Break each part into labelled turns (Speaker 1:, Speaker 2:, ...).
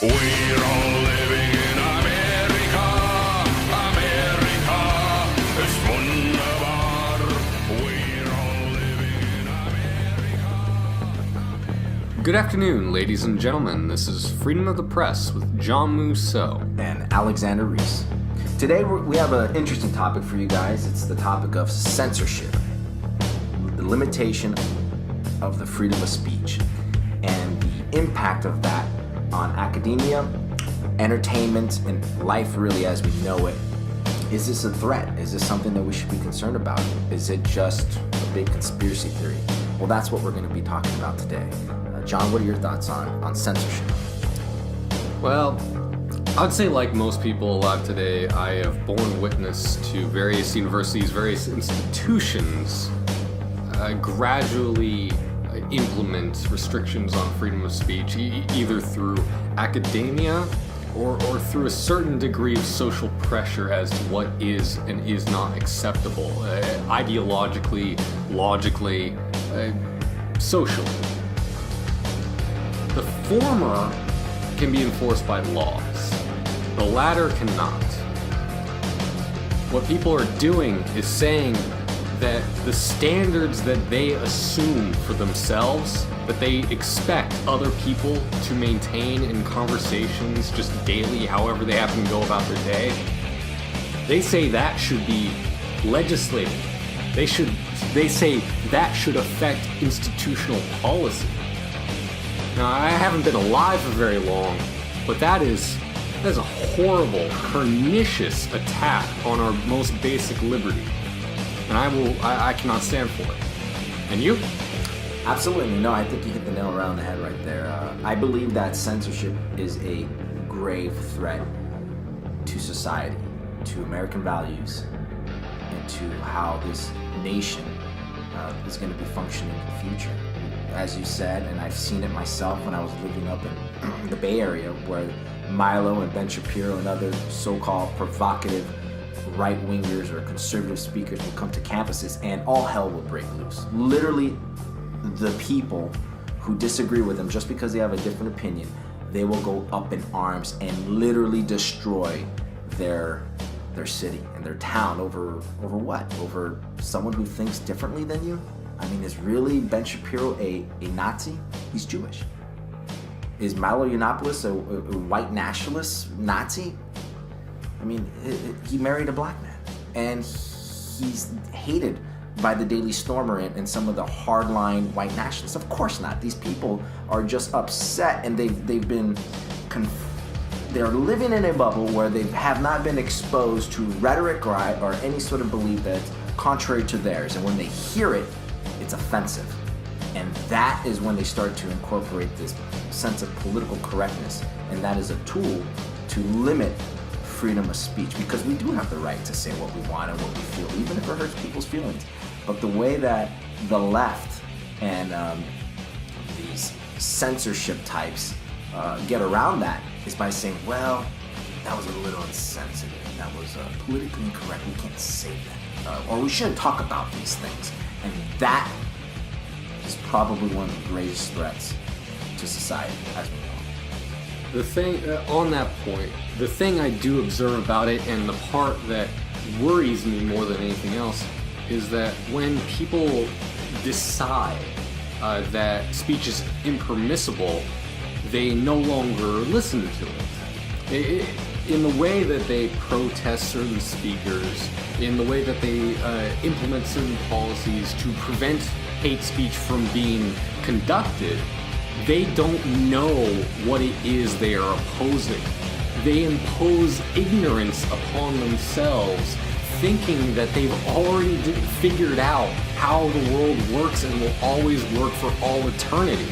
Speaker 1: We're all living in America, America ist wunderbar. We're all living in America.
Speaker 2: Good afternoon, ladies and gentlemen. This is Freedom of the Press with John Mousseau
Speaker 3: and Alexander Reese. Today we have an interesting topic for you guys. It's the topic of censorship, the limitation of the freedom of speech, and the impact of that on academia, entertainment, and life really as we know it. Is this a threat? Is this something that we should be concerned about? Is it just a big conspiracy theory? Well, that's what we're going to be talking about today. John, what are your thoughts on censorship?
Speaker 2: Well, I'd say like most people alive today, I have borne witness to various universities, various institutions gradually implement restrictions on freedom of speech, either through academia or through a certain degree of social pressure as to what is and is not acceptable, ideologically, logically, socially. The former can be enforced by laws. The latter cannot. What people are doing is saying that the standards that they assume for themselves, that they expect other people to maintain in conversations just daily, however they happen to go about their day, they say that should be legislated. They say that should affect institutional policy. Now, I haven't been alive for very long, but that is a horrible, pernicious attack on our most basic liberty. And I cannot stand for it. And you?
Speaker 3: Absolutely. No, I think you hit the nail around the head right there. I believe that censorship is a grave threat to society, to American values, and to how this nation is going to be functioning in the future. As you said, and I've seen it myself when I was living up in the Bay Area, where Milo and Ben Shapiro and other so-called provocative right-wingers or conservative speakers will come to campuses and all hell will break loose. Literally, the people who disagree with them, just because they have a different opinion, they will go up in arms and literally destroy their city and their town over what? Over someone who thinks differently than you? I mean, is really Ben Shapiro a Nazi? He's Jewish. Is Milo Yiannopoulos a white nationalist Nazi? I mean, he married a black man, and he's hated by the Daily Stormer and some of the hardline white nationalists. Of course not. These people are just upset, and they're living in a bubble where they have not been exposed to rhetoric or any sort of belief that's contrary to theirs. And when they hear it, it's offensive. And that is when they start to incorporate this sense of political correctness, and that is a tool to limit freedom of speech, because we do have the right to say what we want and what we feel, even if it hurts people's feelings. But the way that the left and these censorship types get around that is by saying, well, that was a little insensitive, that was politically incorrect, we can't say that, or we shouldn't talk about these things. And that is probably one of the greatest threats to society as we know.
Speaker 2: The thing, on that point, the thing I do observe about it, and the part that worries me more than anything else, is that when people decide that speech is impermissible, they no longer listen to it. In the way that they protest certain speakers, in the way that they implement certain policies to prevent hate speech from being conducted, they don't know what it is they are opposing. They impose ignorance upon themselves, thinking that they've already figured out how the world works and will always work for all eternity.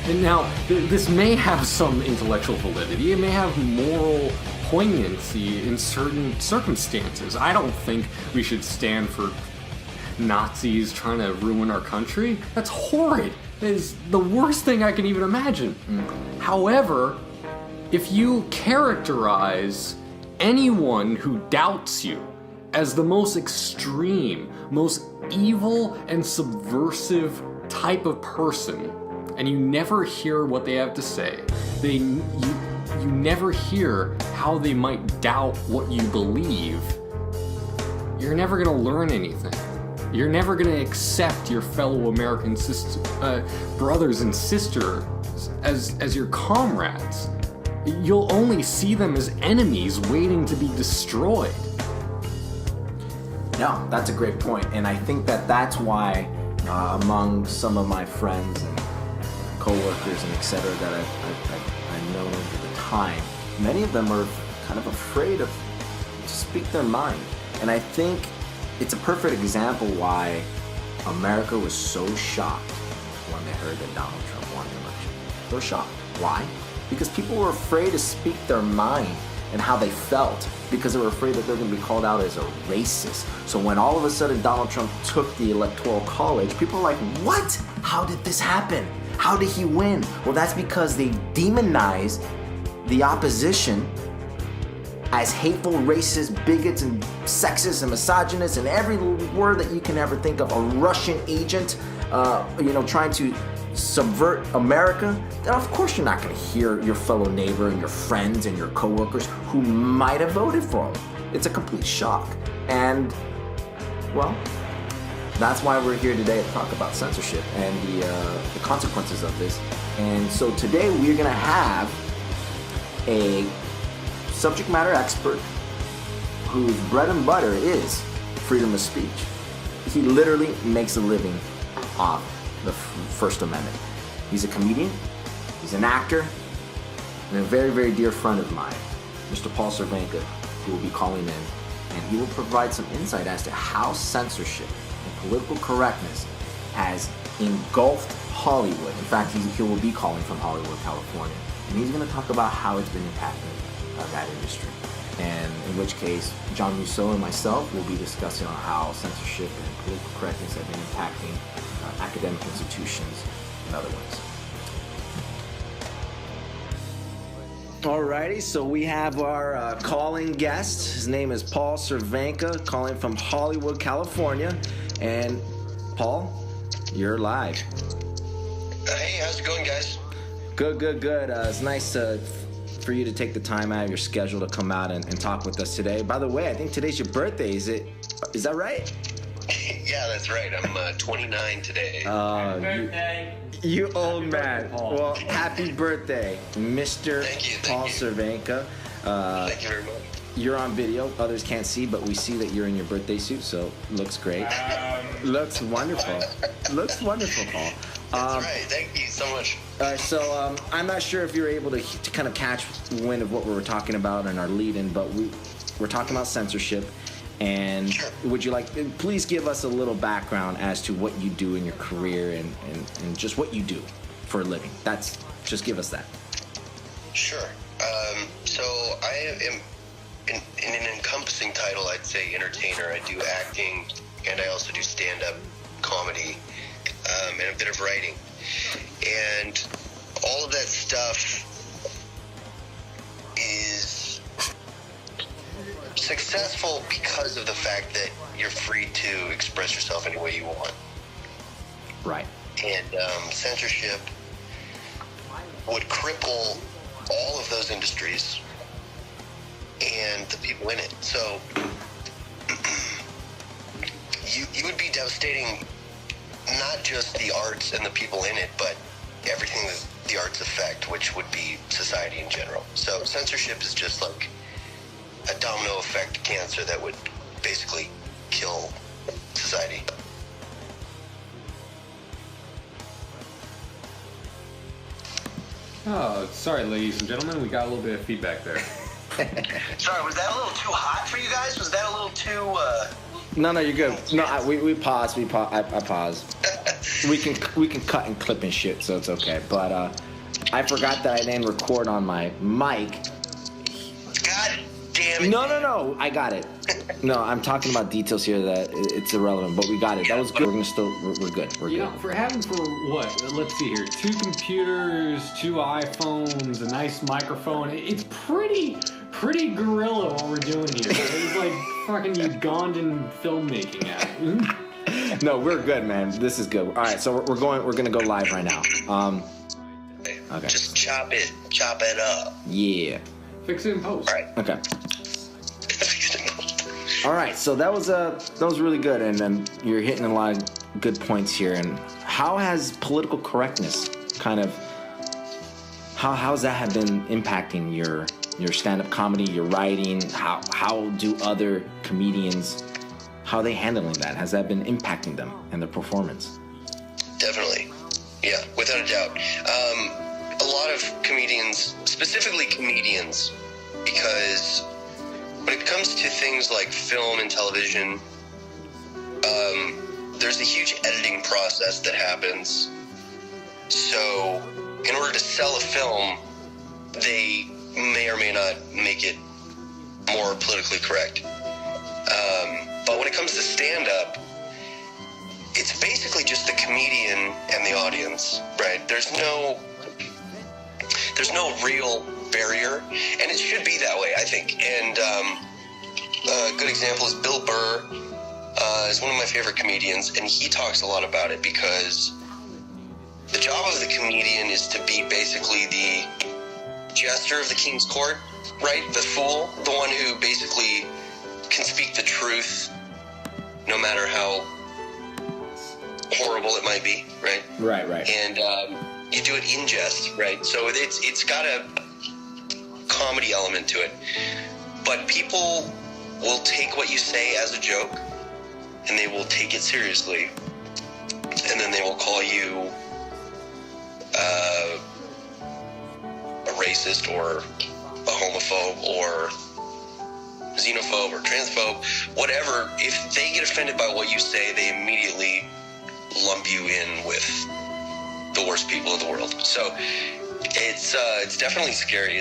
Speaker 2: And now, this may have some intellectual validity, it may have moral poignancy in certain circumstances. I don't think we should stand for Nazis trying to ruin our country. That's horrid. That is the worst thing I can even imagine. However, if you characterize anyone who doubts you as the most extreme, most evil and subversive type of person, and you never hear what they have to say, you never hear how they might doubt what you believe, you're never going to learn anything. You're never going to accept your fellow American brothers and sisters as your comrades. You'll only see them as enemies waiting to be destroyed.
Speaker 3: No, that's a great point, and I think that's why among some of my friends and co-workers and etc. that I've known over the time, many of them are kind of afraid to speak their mind. And I think it's a perfect example why America was so shocked when they heard that Donald Trump won the election. They were shocked. Why? Because people were afraid to speak their mind and how they felt, because they were afraid that they're going to be called out as a racist. So when all of a sudden Donald Trump took the Electoral College, people were like, what? How did this happen? How did he win? Well, that's because they demonized the opposition as hateful, racist, bigots, and sexist, and misogynist, and every word that you can ever think of. A Russian agent, trying to subvert America. Then of course you're not going to hear your fellow neighbor and your friends and your coworkers who might have voted for him. It's a complete shock. And, well, that's why we're here today to talk about censorship and the consequences of this. And so today we're going to have a subject matter expert whose bread and butter is freedom of speech. He literally makes a living off the First Amendment. He's a comedian, he's an actor, and a very, very dear friend of mine, Mr. Paul Cervenka, who will be calling in, and he will provide some insight as to how censorship and political correctness has engulfed Hollywood. In fact, he will be calling from Hollywood, California, and he's going to talk about how it's been impacting that industry. And in which case, John Rousseau and myself will be discussing on how censorship and political correctness have been impacting academic institutions and other ways. Alrighty, so we have our calling guest. His name is Paul Cervenka, calling from Hollywood, California. And Paul, you're live.
Speaker 4: Hey, how's it going, guys?
Speaker 3: Good. It's nice for you to take the time out of your schedule to come out and talk with us today. By the way, I think today's your birthday. Is that right?
Speaker 4: Yeah, that's right. I'm 29 today.
Speaker 3: Happy birthday. You old man. Well, happy birthday, Mr. Paul Cervenka.
Speaker 4: Thank you very much.
Speaker 3: You're on video. Others can't see, but we see that you're in your birthday suit, so looks great. Looks wonderful. Looks wonderful, Paul.
Speaker 4: That's right. Thank you so much.
Speaker 3: So I'm not sure if you're able to kind of catch wind of what we were talking about in our lead-in, but we're talking about censorship. And
Speaker 4: sure.
Speaker 3: Would you please give us a little background as to what you do in your career and just what you do for a living? Just give us that.
Speaker 4: Sure. So I am, in an encompassing title, I'd say entertainer. I do acting, and I also do stand-up comedy, and a bit of writing. And all of that stuff is successful because of the fact that you're free to express yourself any way you want.
Speaker 3: Right.
Speaker 4: And censorship would cripple all of those industries and the people in it. So you would be devastating not just the arts and the people in it, but everything that the arts affect, which would be society in general. So censorship is just like a domino effect cancer that would basically kill society.
Speaker 2: Oh, sorry, ladies and gentlemen, we got a little bit of feedback there.
Speaker 4: Sorry, was that a little too hot for you guys? Was that a little too,
Speaker 3: No, you're good. No, we paused. I paused. we can cut and clip and shit, so it's okay. But I forgot that I didn't record on my mic.
Speaker 4: God damn it.
Speaker 3: No, I got it. No, I'm talking about details here that it's irrelevant, but we got it. That was good. We're good. We're good.
Speaker 2: For what? Let's see here. 2 computers, 2 iPhones, a nice microphone. It's pretty guerrilla what we're doing here. It's like fucking Ugandan filmmaking act.
Speaker 3: No, we're good, man. This is good. All right, so we're gonna go live right now. Okay.
Speaker 4: Just chop it up.
Speaker 3: Yeah.
Speaker 2: Fix it in post.
Speaker 4: All right.
Speaker 3: Okay. All right. So that was really good, and then you're hitting a lot of good points here. And how has political correctness kind of how's that have been impacting your stand-up comedy, your writing? How do other comedians, how are they handling that? Has that been impacting them and their performance?
Speaker 4: Definitely. Yeah, without a doubt. A lot of comedians, specifically comedians, because when it comes to things like film and television, there's a huge editing process that happens. So in order to sell a film, they may or may not make it more politically correct. But when it comes to stand-up, it's basically just the comedian and the audience, right? There's no real barrier, and it should be that way, I think. And a good example is Bill Burr is one of my favorite comedians, and he talks a lot about it because the job of the comedian is to be basically the jester of the king's court, right? The fool, the one who basically can speak the truth no matter how horrible it might be, right?
Speaker 3: Right.
Speaker 4: And you do it in jest, right? So it's got a comedy element to it. But people will take what you say as a joke, and they will take it seriously, and then they will call you a racist or a homophobe or xenophobe or transphobe, whatever. If they get offended by what you say, they immediately lump you in with the worst people in the world. So it's definitely scary.